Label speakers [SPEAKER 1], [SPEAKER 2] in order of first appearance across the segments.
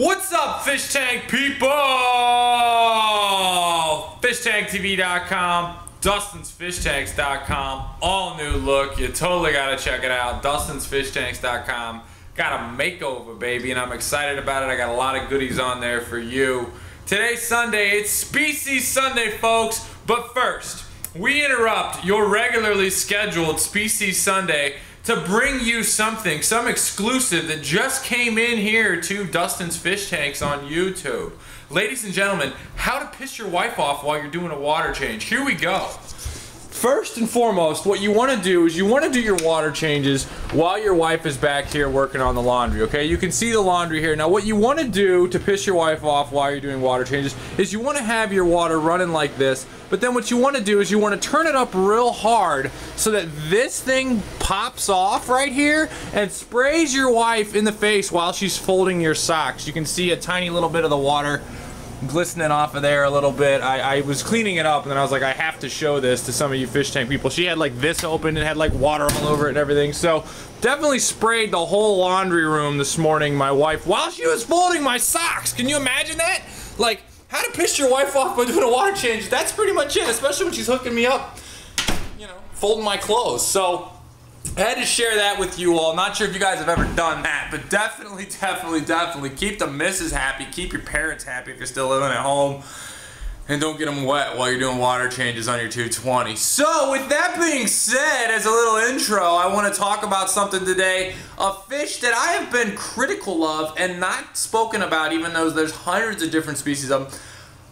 [SPEAKER 1] What's up, fish tank people? FishTankTV.com, DustinsFishTanks.com, all new look. You totally gotta check it out. DustinsFishTanks.com. Got a makeover, baby, and I'm excited about it. I got a lot of goodies on there for you. Today's Sunday. It's Species Sunday, folks. But first, we interrupt your regularly scheduled Species Sunday to bring you something, some exclusive that just came in here to Dustin's Fish Tanks on YouTube. Ladies and gentlemen, how to piss your wife off while you're doing a water change. Here we go. First and foremost, what you want to do is you want to do your water changes while your wife is back here working on the laundry, okay? You can see the laundry here. Now, what you want to do to piss your wife off while you're doing water changes is you want to have your water running like this, but then what you want to do is you want to turn it up real hard so that this thing pops off right here and sprays your wife in the face while she's folding your socks. You can see a tiny little bit of the water glistening off of there a little bit. I was cleaning it up and then I was like, I have to show this to some of you fish tank people. She had like this open and had like water all over it and everything. So definitely sprayed the whole laundry room this morning, my wife, while she was folding my socks. Can you imagine that? Like, how to piss your wife off by doing a water change. That's pretty much it, especially when she's hooking me up, you know, folding my clothes. So I had to share that with you all. Not sure if you guys have ever done that, but definitely keep the missus happy, keep your parents happy if you're still living at home, and don't get them wet while you're doing water changes on your 220. So with that being said, as a little intro, I want to talk about something today, a fish that I have been critical of and not spoken about, even though there's hundreds of different species of them.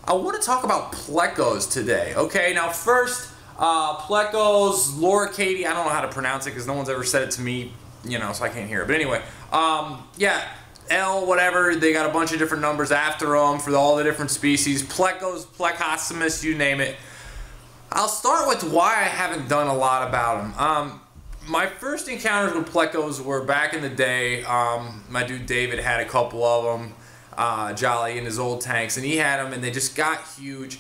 [SPEAKER 1] I want to talk about Plecos today, okay? Now first, Plecos, loricati, I don't know how to pronounce it because no one's ever said it to me, you know, so I can't hear it. But anyway, yeah, L, whatever, they got a bunch of different numbers after them for all the different species. Plecos, Plecosimus, you name it. I'll start with why I haven't done a lot about them. My first encounters with Plecos were back in the day. My dude David had a couple of them, Jolly in his old tanks, and he had them, and they just got huge.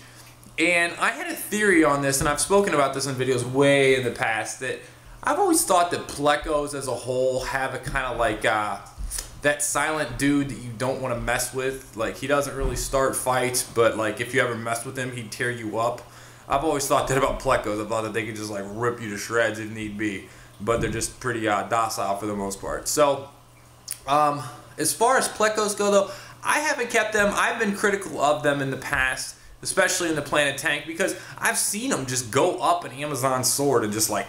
[SPEAKER 1] And I had a theory on this, and I've spoken about this in videos way in the past, that I've always thought that Plecos as a whole have a kind of like that silent dude that you don't want to mess with. Like, he doesn't really start fights, but like if you ever mess with him, he'd tear you up. I've always thought that about Plecos. I thought that they could just like rip you to shreds if need be, but they're just pretty docile for the most part. So as far as Plecos go though, I haven't kept them. I've been critical of them in the past, especially in the Planted tank, because I've seen them just go up an Amazon sword and just like,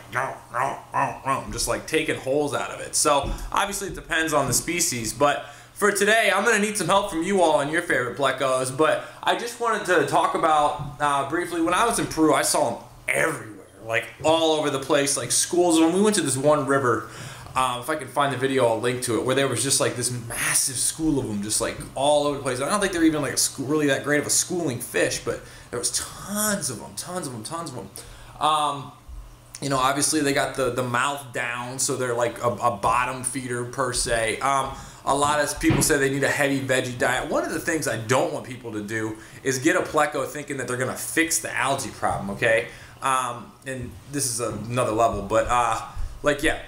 [SPEAKER 1] just like taking holes out of it. So obviously it depends on the species, but for today I'm going to need some help from you all on your favorite Plecos. But I just wanted to talk about briefly, when I was in Peru, I saw them everywhere, like all over the place, like schools of them. We went to this one river, if I can find the video, I'll link to it, where there was just like this massive school of them just like all over the place. I don't think they're even like a school, really that great of a schooling fish, but there was tons of them. You know, obviously they got the mouth down, so they're like a bottom feeder per se. A lot of people say they need a heavy veggie diet. One of the things I don't want people to do is get a Pleco thinking that they're gonna fix the algae problem, okay? And this is another level, but like, yeah,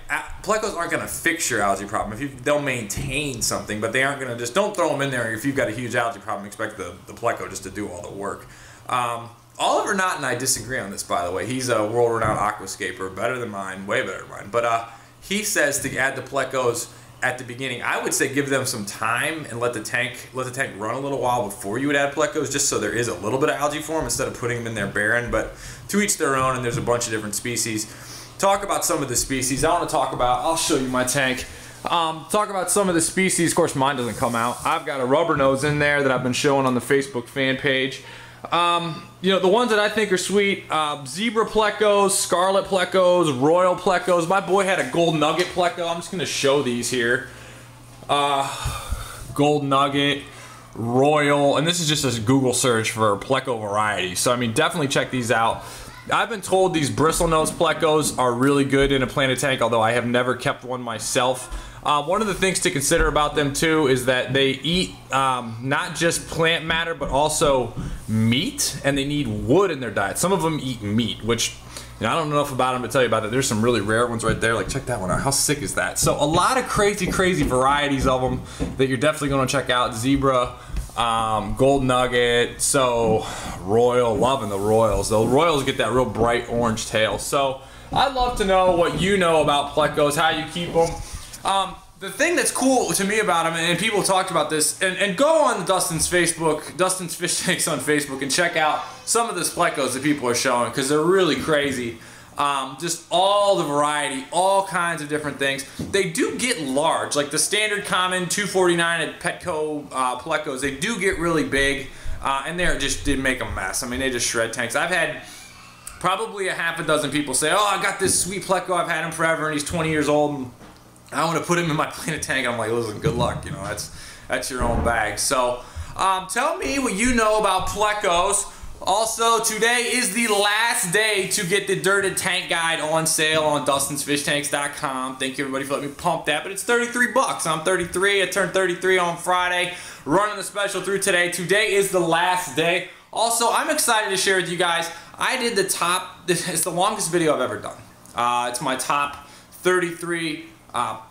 [SPEAKER 1] Plecos aren't going to fix your algae problem. They'll maintain something, but they aren't going to just, don't throw them in there if you've got a huge algae problem, expect the Pleco just to do all the work. Oliver Knott and I disagree on this, by the way. He's a world-renowned aquascaper, better than mine, way better than mine. But he says to add the Plecos at the beginning. I would say give them some time and let the tank run a little while before you would add Plecos, just so there is a little bit of algae for them instead of putting them in there barren. But to each their own, and there's a bunch of different species. Talk about some of the species. I want to talk about, I'll show you my tank. Talk about some of the species. Of course, mine doesn't come out. I've got a rubber nose in there that I've been showing on the Facebook fan page. You know, the ones that I think are sweet, zebra Plecos, scarlet Plecos, royal Plecos. My boy had a gold nugget Pleco. I'm just going to show these here. Gold nugget, royal, and this is just a Google search for Pleco variety. So, I mean, definitely check these out. I've been told these bristlenose Plecos are really good in a Planted tank, although I have never kept one myself. One of the things to consider about them too is that they eat not just plant matter but also meat, and they need wood in their diet. Some of them eat meat, which
[SPEAKER 2] You know, I don't know enough about them to tell you about that. There's some really rare ones right there. Like, check that one out. How sick is that? So a lot of crazy varieties of them that you're definitely going to check out. Zebra, gold nugget, so royal, loving the royals. The royals get that real bright orange tail. So I'd love to know what you know about Plecos, how you keep them. The thing that's cool to me about them, and people talked about this, and go on Dustin's Facebook, Dustin's Fish Tanks on Facebook, and check out some of the Plecos that people are showing, because they're really crazy. Just all the variety, all kinds of different things. They do get large, like the standard common 249 at Petco Plecos. They do get really big, and they just did make a mess. I mean, they just shred tanks. I've had probably a half a dozen people say, "Oh, I got this sweet Pleco. I've had him forever, and he's 20 years old. And I want to put him in my planted tank." I'm like, listen, good luck. You know, that's your own bag. So, tell me what you know about Plecos. Also, today is the last day to get the Dirted Tank Guide on sale on DustinsFishTanks.com. Thank you, everybody, for letting me pump that. But it's 33 bucks. I'm 33. I turned 33 on Friday. Running the special through today. Today is the last day. Also, I'm excited to share with you guys. I did the top. It's the longest video I've ever done. It's my top 33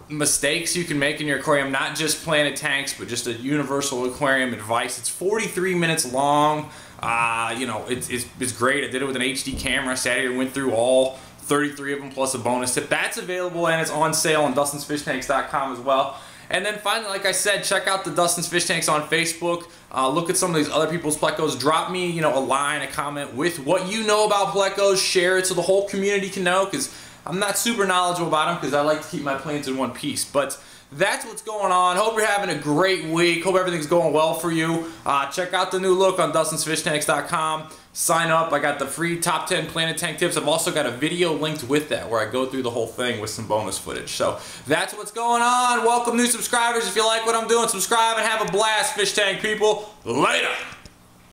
[SPEAKER 2] mistakes you can make in your aquarium, not just planted tanks, but just a universal aquarium advice. It's 43 minutes long. You know, it's great. I did it with an HD camera. Sat here and went through all 33 of them plus a bonus tip. That's available and it's on sale on DustinsFishTanks.com as well. And then finally, like I said, check out the Dustin's Fish Tanks on Facebook. Look at some of these other people's Plecos. Drop me, you know, a line, a comment with what you know about Plecos. Share it so the whole community can know, because I'm not super knowledgeable about them, because I like to keep my plants in one piece. But that's what's going on. Hope you're having a great week. Hope everything's going well for you. Check out the new look on DustinsFishTanks.com. Sign up. I got the free top 10 planted tank tips. I've also got a video linked with that where I go through the whole thing with some bonus footage. So that's what's going on. Welcome new subscribers. If you like what I'm doing, subscribe and have a blast, fish tank people. Later.